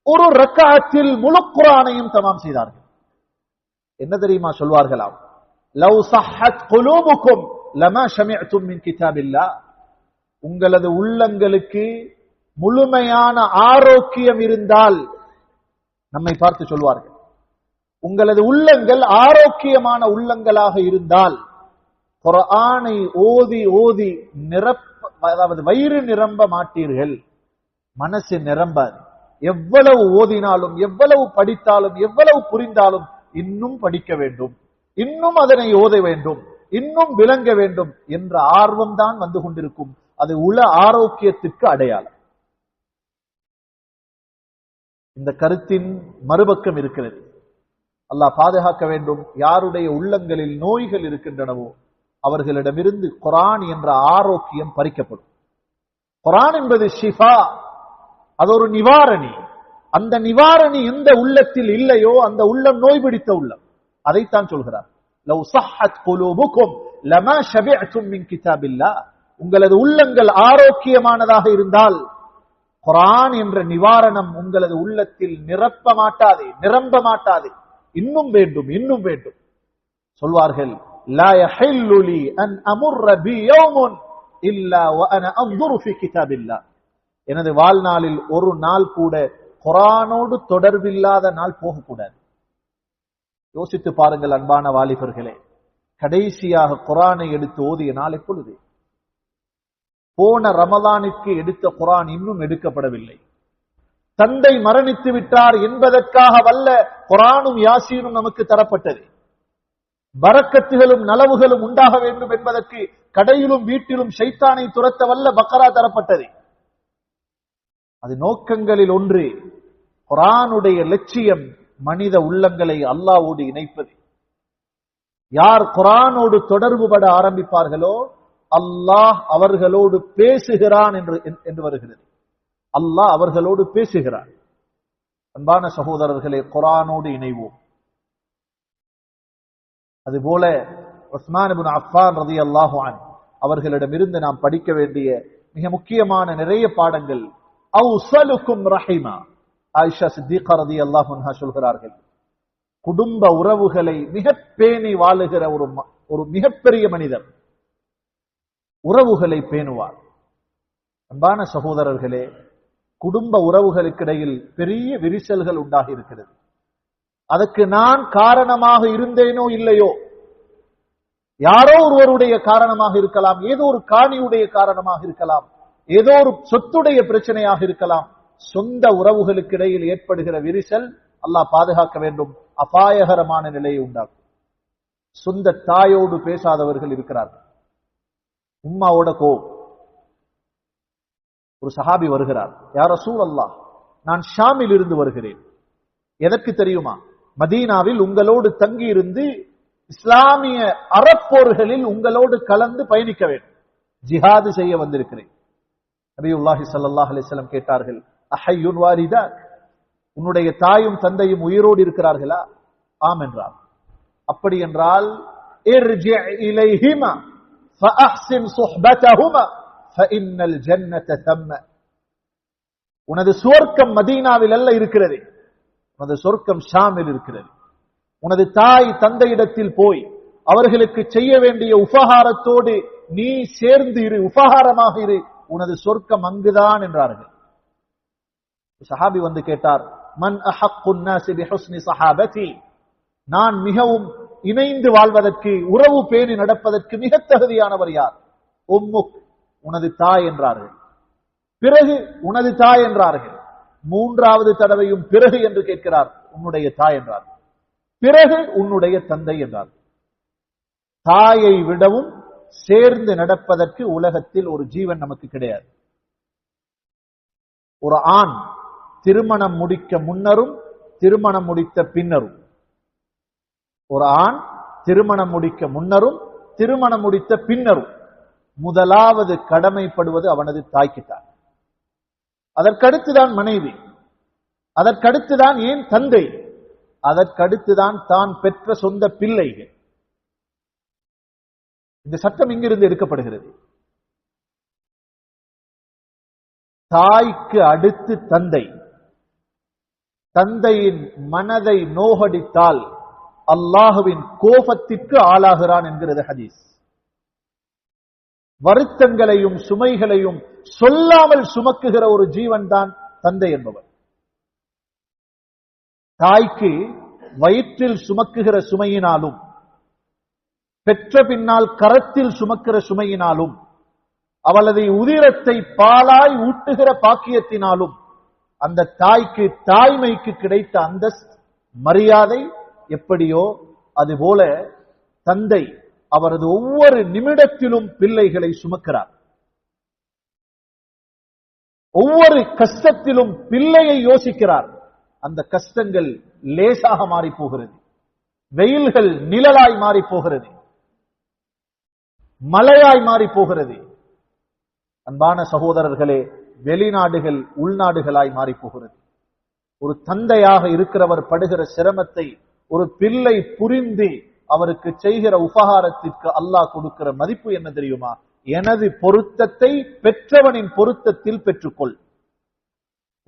ஒரு ரக்அத்தில் முழு குர்ஆனையும் தமாம் செய்தார்கள். என்ன தெரியுமா சொல்வார்களாம்? லவ் ஸஹ்ஹத் குலூபுக்கும் லமா ஸமிஅதும் மின் கிதாபில்லாஹ். உங்களது உள்ளங்களுக்கு முழுமையான ஆரோக்கியம் இருந்தால், நம்மை பார்த்து சொல்வார்கள், உங்களது உள்ளங்கள் ஆரோக்கியமான உள்ளங்களாக இருந்தால் குர்ஆனை ஓதி ஓதி அதாவது வயிறு நிரம்ப மாட்டீர்கள், மனசு நிரம்பாது. எவ்வளவு ஓதினாலும், எவ்வளவு படித்தாலும், எவ்வளவு புரிந்தாலும் இன்னும் படிக்க வேண்டும், இன்னும் அதனை ஓத வேண்டும், இன்னும் விளங்க வேண்டும் என்ற ஆர்வம் தான் வந்து கொண்டிருக்கும். அது உள ஆரோக்கியத்திற்கு அடையாளம். இந்த கருத்தின் மறுபக்கம் இருக்கிறது. அல்லாஹ் பாதுகாக்க வேண்டும். யாருடைய உள்ளங்களில் நோய்கள் இருக்கின்றனவோ அவர்களிடமிருந்து குர்ஆன் என்ற ஆரோக்கியம் பறிக்கப்படும். குர்ஆன் என்பது ஷிஃபா, அது ஒரு நிவாரணி. அந்த நிவாரணி எந்த உள்ளத்தில் இல்லையோ அந்த உள்ளம் நோய் பிடித்த உள்ளம். அதைத்தான் சொல்கிறார். லவ் ஸஹ்ஹத் குலூபுக்கும் லமா ஷபிஅதும் மின் கிதாபில்லாஹ். உங்களது உள்ளங்கள் ஆரோக்கியமானதாக இருந்தால் குர்ஆன் என்ற நிவாரணம் உங்களது உள்ளத்தில் நிரப்ப மாட்டாதே, நிரம்ப மாட்டாதே. இன்னும் வேண்டும், இன்னும் வேண்டும். சொல்வார்கள், லா யஹில்லு லி அன் அமுர்ர பி யௌமுன் இல்லா வ அன அன்ظுரு ஃபீ கிதாபில்லாஹ். எனது வாழ்நாளில் ஒரு நாள் கூட குர்ஆனோடு தொடர்பில்லாத நாள் போகக்கூடாது. யோசித்து பாருங்கள் அன்பான வாலிபர்களே, கடைசியாக குர்ஆனை எடுத்து ஓதிய நாள் எப்பொழுது? போன ரமலானுக்கு எடுத்த குர்ஆன் இன்னும் எடுக்கப்படவில்லை. தந்தை மரணித்து விட்டார் என்பதற்காக வல்ல குர்ஆனும் யாசீனும் நமக்கு தரப்பட்டது. பரக்கத்துகளும் நலவுகளும் உண்டாக வேண்டும் என்பதற்கு கடையிலும் வீட்டிலும் ஷைத்தானை துரத்த வல்ல பக்ரா தரப்பட்டது. அது நோக்கங்களில் ஒன்று. குர்ஆனுடைய லட்சியம் மனித உள்ளங்களை அல்லாஹ்வோடு இணைப்பது. யார் குர்ஆனோடு தொடர்பு பட ஆரம்பிப்பார்களோ அல்லாஹ் அவர்களோடு பேசுகிறான் என்று வருகிறது. அல்லாஹ் அவர்களோடு பேசுகிறான். அன்பான சகோதரர்களே, குர்ஆனோடு இணைவோம். அதுபோல உஸ்மான் இப்னு அஃபான் ரலியல்லாஹு அன்ஹு அவர்களிடமிருந்து நாம் படிக்க வேண்டிய மிக முக்கியமான நிறைய பாடங்கள். அவ்ஸலுக்கும் ரஹிமா, ஆயிஷா சித்திகா ரலியல்லாஹு அன்ஹா சொல்கிறார்கள், குடும்ப உறவுகளை மிக பேணி வாழுகிற ஒரு மிகப்பெரிய மனிதர் உறவுகளை பேணுவார். அன்பான சகோதரர்களே, குடும்ப உறவுகளுக்கிடையில் பெரிய விரிசல்கள் உண்டாகி இருக்கிறது. அதற்கு நான் காரணமாக இருந்தேனோ இல்லையோ, யாரோ ஒருவருடைய காரணமாக இருக்கலாம், ஏதோ ஒரு காணியுடைய காரணமாக இருக்கலாம், ஏதோ ஒரு சொத்துடைய பிரச்சனையாக இருக்கலாம். சொந்த உறவுகளுக்கு இடையில் ஏற்படுகிற விரிசல் அல்லாஹ் பாதுகாக்க வேண்டும், அபாயகரமான நிலையை உண்டாக்கும். சொந்த தாயோடு பேசாதவர்கள் இருக்கிறார்கள். உம்மாவோட ஒரு சஹாபி வருகிறார், யா ரசூலல்லாஹ், நான் ஷாமில் இருந்து வருகிறேன். எதற்கு தெரியுமா? மதீனாவில் உங்களோடு தங்கி இருந்து இஸ்லாமிய அறப்போர்களில் உங்களோடு கலந்து பயணிக்க வேண்டும், ஜிஹாது செய்ய வந்திருக்கிறேன். நபியுல்லாஹி ஸல்லல்லாஹு அலைஹி வஸல்லம் கேட்டார்கள், அஹய்யுன் வாலிதாக், உன்னுடைய தாயும் தந்தையும் உயிரோடு இருக்கிறார்களா? ஆம் என்றார். அப்படி என்றால் இர்ஜி இலைஹிமா ஃபஅஹ்சின் சுஹ்பதஹுமா ஃபஇன்னல் ஜன்னத தம்ம. உனது சுவர்க்கம் மதீனாவில் அல்ல இருக்கிறது, உனது சொர்க்கம் ஷாமில் இருக்கிறது. உனது தாய் தந்தையிடத்தில் போய் அவர்களுக்கு செய்ய வேண்டிய உபகாரத்தோடு நீ சேர்ந்து இரு, உபகாரமாக இரு, உனது சொர்க்கம் அங்குதான் என்றார்கள். சஹாபி வந்து கேட்டார், மன் அஹக்குன் நாஸி பிஹுஸ்னி ஸஹாபதி, நான் மிகவும் இணைந்து வாழ்வதற்கு, உறவு பேணி நடப்பதற்கு மிக தகுதியானவர் யார்? உம்முக், உனது தாய் என்றார்கள். பிறகு உனது தாய் என்றார்கள். மூன்றாவது தடவையும் பிறகு என்று கேட்கிறார், உன்னுடைய தாய் என்றார். பிறகு உன்னுடைய தந்தை என்றார். தாயை விடவும் சேர்ந்து நடப்பதற்கு உலகத்தில் ஒரு ஜீவன் நமக்கு கிடையாது. ஒரு ஆண் திருமணம் முடிக்க முன்னரும் திருமணம் முடித்த பின்னரும், ஒரு ஆண் திருமணம் முடிக்க முன்னரும் திருமணம் முடித்த பின்னரும் முதலாவது கடமைப்படுவது அவனது தாய்க்குத்தான். அதற்கடுத்துதான் மனைவி, அதற்கடுத்துதான் ஏன் தந்தை, அதற்கடுத்துதான் தான் பெற்ற சொந்த பிள்ளைகள். இந்த சட்டம் இங்கிருந்து எடுக்கப்படுகிறது. தாய்க்கு அடுத்து தந்தை. தந்தையின் மனதை நோகடித்தால் அல்லாஹுவின் கோபத்திற்கு ஆளாகிறான் என்கிறது ஹதீஸ். வருத்தங்களையும் சுமைகளையும் சொல்லாமல் சுமக்குகிற ஒரு ஜீவன் தான் தந்தை என்பவர். தாய்க்கு வயிற்றில் சுமக்குகிற சுமையினாலும் பெற்ற பின்னால் கரத்தில் சுமக்கிற சுமையினாலும் அவளது உதிரத்தை பாலாய் ஊட்டுகிற பாக்கியத்தினாலும் அந்த தாய்க்கு தாய்மைக்கு கிடைத்த அந்தஸ்து மரியாதை எப்படியோ அதுபோல தந்தை அவரது ஒவ்வொரு நிமிடத்திலும் பிள்ளைகளை சுமக்கிறார். ஒவ்வொரு கஷ்டத்திலும் பிள்ளையை யோசிக்கிறார். அந்த கஷ்டங்கள் லேசாக மாறி போகிறது, வெயில்கள் நிழலாய் மாறி போகிறது, மழையாய் மாறி போகிறது. அன்பான சகோதரர்களே, வெளிநாடுகள் உள்நாடுகளாய் மாறி போகிறது. ஒரு தந்தையாக இருக்கிறவர் படுகிற சிரமத்தை ஒரு பிள்ளை புரிந்து அவருக்கு செய்கிற உபகாரத்திற்கு அல்லாஹ் கொடுக்கிற மதிப்பு என்ன தெரியுமா? எனது பொருத்தத்தை பெற்றவனின் பொருத்தத்தில் பெற்றுக்கொள்.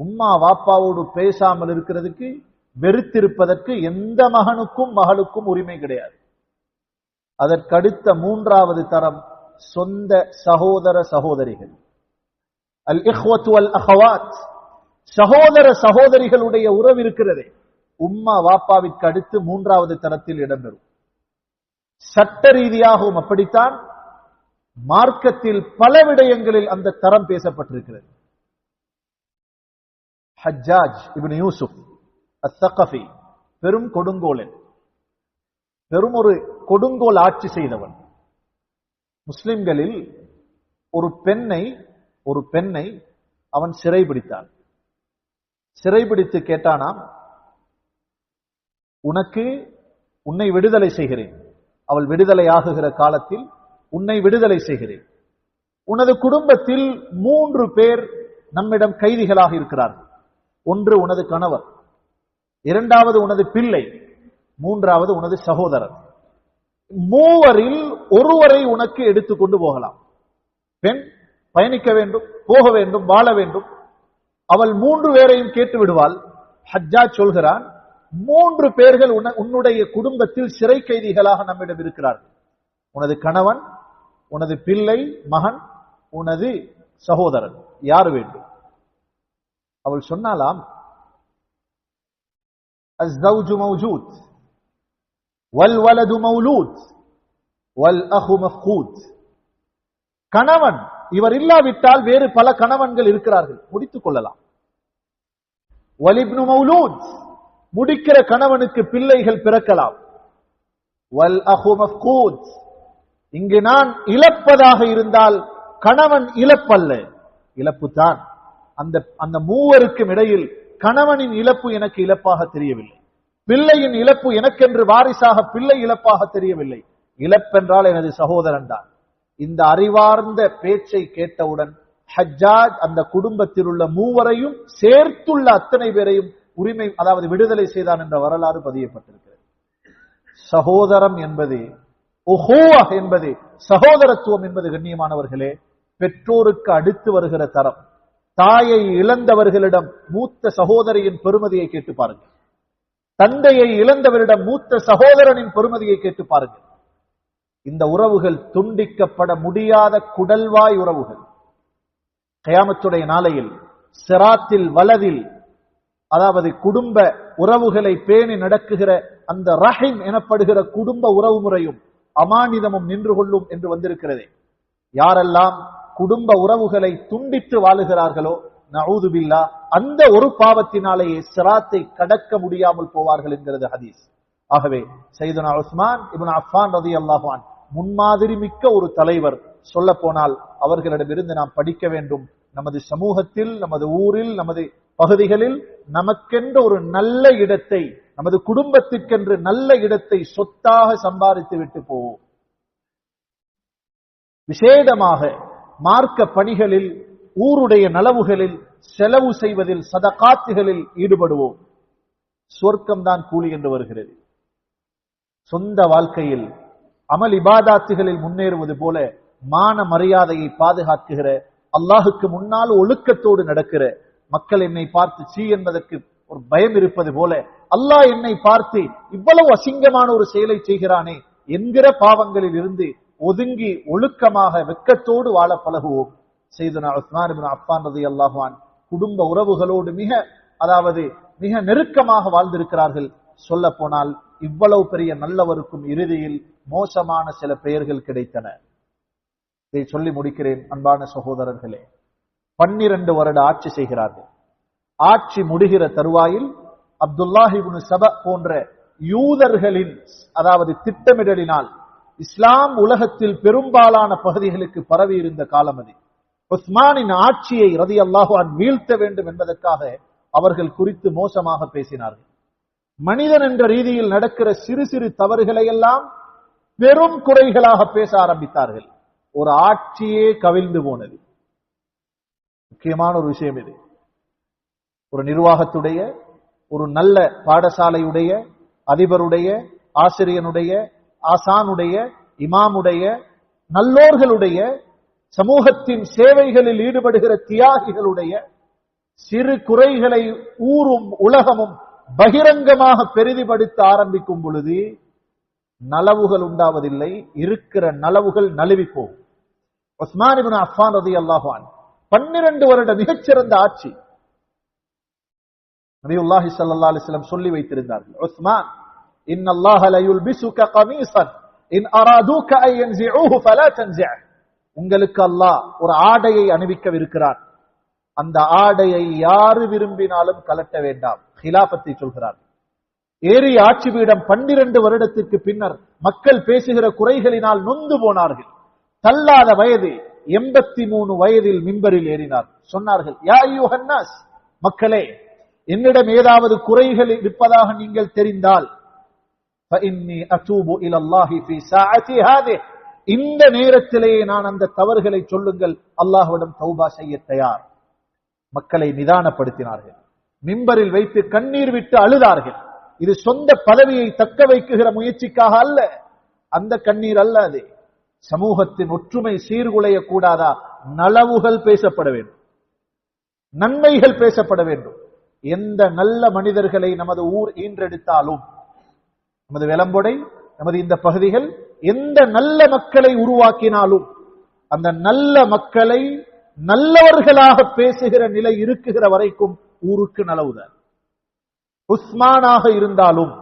உம்மா வாப்பாவோடு பேசாமல் இருக்கிறதுக்கு, வெறுத்திருப்பதற்கு எந்த மகனுக்கும் மகளுக்கும் உரிமை கிடையாது. அதற்கடுத்த மூன்றாவது தரம் சொந்த சகோதர சகோதரிகள், அல் இஹ்வத்து வல் அஹவாத், சகோதர சகோதரிகளுடைய உறவு இருக்கிறதே, உம்மா வாப்பாவிற்கு அடுத்து மூன்றாவது தரத்தில் இடம்பெறும். சட்ட ரீதியாகவும் அப்படித்தான், மார்க்கத்தில் பல விடயங்களில் அந்த தரம் பேசப்பட்டிருக்கிறது. ஹஜ்ஜாஜ் இப்னு யூசுப் அஸ்ஸகஃபி பெரும் கொடுங்கோலன், பெரும் ஒரு கொடுங்கோல் ஆட்சி செய்தவன். முஸ்லிம்களில் ஒரு பெண்ணை அவன் சிறைபிடித்தான். சிறைபிடித்து கேட்டானாம், உன்னை விடுதலை செய்கிறேன், அவள் விடுதலை ஆகுகிற காலத்தில் உன்னை விடுதலை செய்கிறேன். உனது குடும்பத்தில் 3 பேர் நம்மிடம் கைதிகளாக இருக்கிறார்கள். ஒன்று உனது கணவர், இரண்டாவது உனது பிள்ளை, மூன்றாவது உனது சகோதரர். மூவரில் ஒருவரை உனக்கு எடுத்துக்கொண்டு போகலாம். பெண் பயணிக்க வேண்டும், போக வேண்டும், வாழ வேண்டும். அவள் 3 பேரையும் கேட்டு விடுவாள். ஹஜ்ஜாஜ் சொல்கிறான், 3 பேர்கள் உன்னுடைய குடும்பத்தில் சிறை கைதிகளாக நம்மிடம் இருக்கிறார்கள். உனது கணவன், உனது பிள்ளை மகன், உனது சகோதரன், யார் வேண்டும்? அவள் சொன்னாலாம், அஸ்ஸௌஜு மௌஜூத் வல் வலது மௌலூத் வல் அஹு மஃகூத். கணவன் இவர் இல்லாவிட்டால் வேறு பல கணவன்கள் இருக்கிறார்கள், முடித்துக் கொள்ளலாம். வலிப்னு மௌலூத், முடிக்கிற கணவனுக்கு பிள்ளைகள் பிறக்கலாம். வல் அஹு மஃகூத், இங்கு நான் இழப்பதாக இருந்தால் கணவன் இழப்பல்ல, இழப்புத்தான். அந்த மூவருக்கும் இடையில் கணவனின் இழப்பு எனக்கு இழப்பாக தெரியவில்லை, பிள்ளையின் இழப்பு எனக்கென்று வாரிசாக பிள்ளை இழப்பாக தெரியவில்லை. இழப்பென்றால் எனது சகோதரன் தான். இந்த அறிவார்ந்த பேச்சை கேட்டவுடன் ஹஜ்ஜாஜ் அந்த குடும்பத்தில் உள்ள 3வரையும் சேர்த்துள்ள அத்தனை பேரையும் உரிமை, அதாவது விடுதலை செய்தான் என்ற வரலாறு பதியப்பட்டிருக்கிறது. சகோதரம் என்பது, உஹுவா என்பது, சகோதரத்துவம் என்பது கண்ணியமானவர்களே, பெற்றோருக்கு அடுத்து வருகிற தரம். தாயை இழந்தவர்களிடம் மூத்த சகோதரியின் பெருமதியை கேட்டு பாருங்கள். தந்தையை இழந்தவரிடம் மூத்த சகோதரனின் பெருமதியை கேட்டு பாருங்கள். இந்த உறவுகள் துண்டிக்கப்பட முடியாத குடல்வாய் உறவுகள். கியாமத்துடைய நாளையில் சிராத்தில் வலதில், அதாவது குடும்ப உறவுகளை பேணி நடக்குகிற அந்த ரஹீம் எனப்படுகிற குடும்ப உறவு முறையும் அமானிதமும் நின்று கொள்ளும் என்று வந்திருக்கிறதே. யாரெல்லாம் குடும்ப உறவுகளை துண்டித்து வாழுகிறார்களோ, நஊது பில்லாஹ், அந்த ஒரு பாவத்தினாலேயே சிராத்தை கடக்க முடியாமல் போவார்கள் என்கிறது ஹதீஸ். ஆகவே சையதுனா உஸ்மான் இப்னு அஃபான் ரலியல்லாஹு அன்ஹு முன்மாதிரி மிக்க ஒரு தலைவர். சொல்ல போனால் அவர்களிடமிருந்து நாம் படிக்க வேண்டும். நமது சமூகத்தில், நமது ஊரில், நமது பகுதிகளில் நமக்கென்ற ஒரு நல்ல இடத்தை, நமது குடும்பத்திற்கென்று நல்ல இடத்தை சொத்தாக சம்பாதித்து விட்டு போவோம். விசேடமாக மார்க்க பணிகளில், ஊருடைய நலவுகளில் செலவு செய்வதில், சதகாத்துகளில் ஈடுபடுவோம். சொர்க்கம்தான் கூலி என்று வருகிறது. சொந்த வாழ்க்கையில் அமல் இபாதாத்துகளில் முன்னேறுவது போல மான மரியாதையை பாதுகாக்குகிற, அல்லாஹுக்கு முன்னால் ஒழுக்கத்தோடு நடக்கிற, மக்கள் என்னை பார்த்து சீ என்பதற்கு ஒரு பயம் இருப்பது போல அல்லாஹ் என்னை பார்த்து இவ்வளவு அசிங்கமான ஒரு செயலை செய்கிறானே என்கிற பாவங்களில் இருந்து ஒதுங்கி ஒழுக்கமாக வெட்கத்தோடு வாழ பழகுவோம். சையதுனா உஸ்மான் இப்னு அஃபான் ரலியல்லாஹு அன்ஹு குடும்ப உறவுகளோடு மிக நெருக்கமாக வாழ்ந்திருக்கிறார்கள். சொல்ல போனால் இவ்வளவு பெரிய நல்லவருக்கும் இறுதியில் மோசமான சில பெயர்கள் கிடைத்தன. இதை சொல்லி முடிக்கிறேன். அன்பான சகோதரர்களே, 12 வருட ஆட்சி செய்கிறார்கள். ஆட்சி முடிகிற தருவாயில் அப்துல்லாஹ் இப்னு சபா போன்ற யூதர்களின் திட்டமிடலினால் இஸ்லாம் உலகத்தில் பெரும்பாலான பகுதிகளுக்கு பரவி இருந்த காலம் அது. உஸ்மானின் ஆட்சியை ரலியல்லாஹு அன்ஹு வீழ்த்த வேண்டும் என்பதற்காக அவர்கள் குறித்து மோசமாக பேசினார்கள். மனிதன் என்ற ரீதியில் நடக்கிற சிறு சிறு தவறுகளை எல்லாம் பெரும் குறைகளாக பேச ஆரம்பித்தார்கள். ஒரு ஆட்சியே கவிழ்ந்து போனது. முக்கியமான ஒரு விஷயம் இது. ஒரு நிர்வாகத்துடைய, ஒரு நல்ல பாடசாலையுடைய அதிபருடைய, ஆசிரியனுடைய, ஆசானுடைய, இமாமுடைய, நல்லோர்களுடைய, சமூகத்தின் சேவைகளில் ஈடுபடுகிற தியாகிகளுடைய சிறு குறைகளை ஊரும் உலகமும் பகிரங்கமாக பெரிதிப்படுத்த ஆரம்பிக்கும் பொழுது நலவுகள் உண்டாவதில்லை, இருக்கிற நலவுகள் நழுவி போகும். உஸ்மான் இப்னு அஃபான் ரலியல்லாஹு அன்ஹு 12 வருட மிகச்சிறந்த ஆட்சி நபியுல்லாஹி ஸல்லல்லாஹு அலைஹி வஸல்லம் சொல்லி வைத்திருந்தார்கள். உஸ்மான், இன்னல்லாஹ லா யுல்பிசுக கமீஸன் இன் அரதுக அன் யன்ஸிஊஹு ஃபலா தன்ஸிஅ. உங்களுக்கு அல்லாஹ் ஒரு ஆடையை அணிவிக்கவிருக்கிறார். அந்த ஆடையை யாரு விரும்பினாலும் கலட்ட வேண்டாம். ஹிலாஃபத்தை சொல்கிறார். ஏறிய ஆட்சி பீடம் 12 வருடத்திற்கு பின்னர் மக்கள் பேசுகிற குறைகளினால் நொந்து போனார்கள். தள்ளாத வயது 83 வயதில் மிம்பரில் ஏறினார். சொன்னார்கள், யா அய்யுஹன் நாஸ், மக்களே, என்னிடம் ஏதாவது குறைகள் இருப்பதாக நீங்கள் தெரிந்தால் ஃபஇன்னி அதூபு இலல்லாஹி ஃபீ ஸாஅத்தி ஹாதிஹி, இந்த நேரத்திலேயே நான் அந்த தவறுகளை சொல்லுங்கள், அல்லாஹ்விடம் தௌபா செய்ய தயார். மக்களை நிதானப்படுத்தினார்கள். மிம்பரில் வைத்து கண்ணீர் விட்டு அழுதார்கள். இது சொந்த பதவியை தக்க வைக்குகிற முயற்சிக்காக அல்ல. அந்த கண்ணீர் அல்ல அது. சமூகத்தின் ஒற்றுமை சீர்குலைய கூடாதா? நலவுகள் பேசப்பட வேண்டும், நன்மைகள் பேசப்பட வேண்டும். எந்த நல்ல மனிதர்களை நமது ஊர் ஈன்றெடுத்தாலும், நமது வெலம்பொடை, நமது இந்த பகுதிகள் எந்த நல்ல மக்களை உருவாக்கினாலும் அந்த நல்ல மக்களை நல்லவர்களாக பேசுகிற நிலை இருக்குகிற வரைக்கும் ஊருக்கு நலவுதான். உஸ்மானாக இருந்தாலும்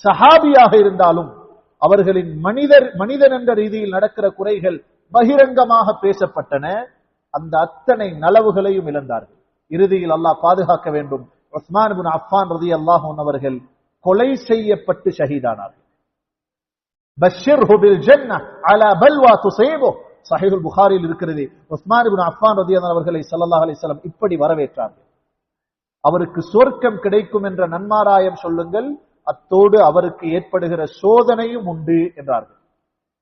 சஹாபியாக இருந்தாலும் அவர்களின் மனிதன் என்ற ரீதியில் நடக்கிற குறைகள் பகிரங்கமாக பேசப்பட்டன. அந்த அத்தனை நலவுகளையும் இழந்தார்கள். இறுதியில் அல்லாஹ் பாதுகாக்க வேண்டும். உஸ்மான் இப்னு அஃபான் ரலியல்லாஹு அன்ஹு அவர்கள் கொலை செய்யப்பட்டு ஷஹீதானார்கள். பஷ்ஷிர்ஹு பில் ஜன்னஹ் அலா பல்வா துஸீபு. ஸஹீஹுல் புகாரியில் இருக்கிறது. உஸ்மான் இப்னு அஃபான் ரலியல்லாஹு அவர்களை ஸல்லல்லாஹு அலைஹி வஸல்லம் இப்படி வரவேற்றார்கள். அவருக்கு சொர்க்கம் கிடைக்கும் என்ற நன்மாராயம் சொல்லுங்கள், அத்தோடு அவருக்கு ஏற்படுகிற சோதனையும் உண்டு என்றார்கள்.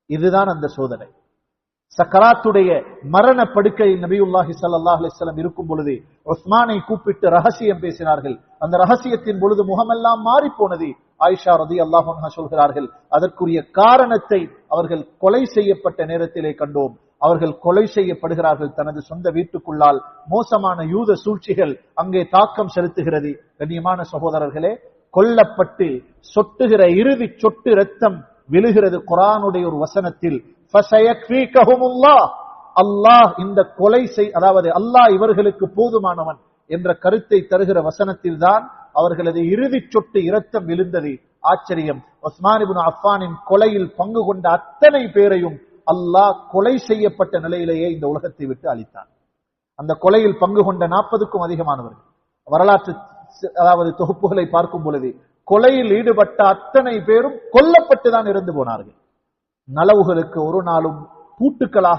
இதுதான் அந்த சோதனை. சக்கராத்துடைய மரண படுக்கையில் நபியுல்லாஹி ஸல்லல்லாஹு அலைஹி வஸல்லம் இருக்கும் பொழுது உஸ்மானை கூப்பிட்டு ரகசியம் பேசினார்கள். அந்த ரகசியத்தின் பொழுது முகமெல்லாம் மாறி போனது. ஆயிஷா ரலியல்லாஹு அன்ஹா சொல்கிறார்கள், அதற்குரிய காரணத்தை அவர்கள் கொலை செய்யப்பட்ட நேரத்திலே கண்டோம். அவர்கள் கொலை செய்யப்படுகிறார்கள் தனது சொந்த வீட்டுக்குள்ளால். மோசமான யூத சூழ்ச்சிகள் அங்கே தாக்கம் செலுத்துகிறது. கண்ணியமான சகோதரர்களே, கொல்லப்பட்டு சொட்டுகிற இறுதி சொட்டு ரத்தம் விழுகிறது குர்ஆனுடைய ஒரு வசனத்தில். ஃபஸயக்ஃபீகஹுமுல்லாஹ், அல்லாஹ் இந்த கொலை அல்லாஹ் இவர்களுக்கு போதுமானவன் என்ற கருத்தை தருகிற வசனத்தில் தான் அவர்களது இறுதி சொட்டு இரத்தம் விழுந்தது. ஆச்சரியம்! உஸ்மான் இப்னு அஃபானின் கொலையில் பங்கு கொண்ட அத்தனை பேரையும் அல்லாஹ் கொலை செய்யப்பட்ட நிலையிலேயே இந்த உலகத்தை விட்டு அழித்தான். அந்த கொலையில் பங்கு கொண்ட 40க்கும் அதிகமானவர்கள் வரலாற்று தொகுப்புகளை பார்க்கும் பொழுது கொலையில் ஈடுபட்ட அத்தனை பேரும் கொல்லப்பட்டுதான் இறந்து போனார்கள். நலவுகளுக்கு ஒரு நாளும் பூட்டுக்களாக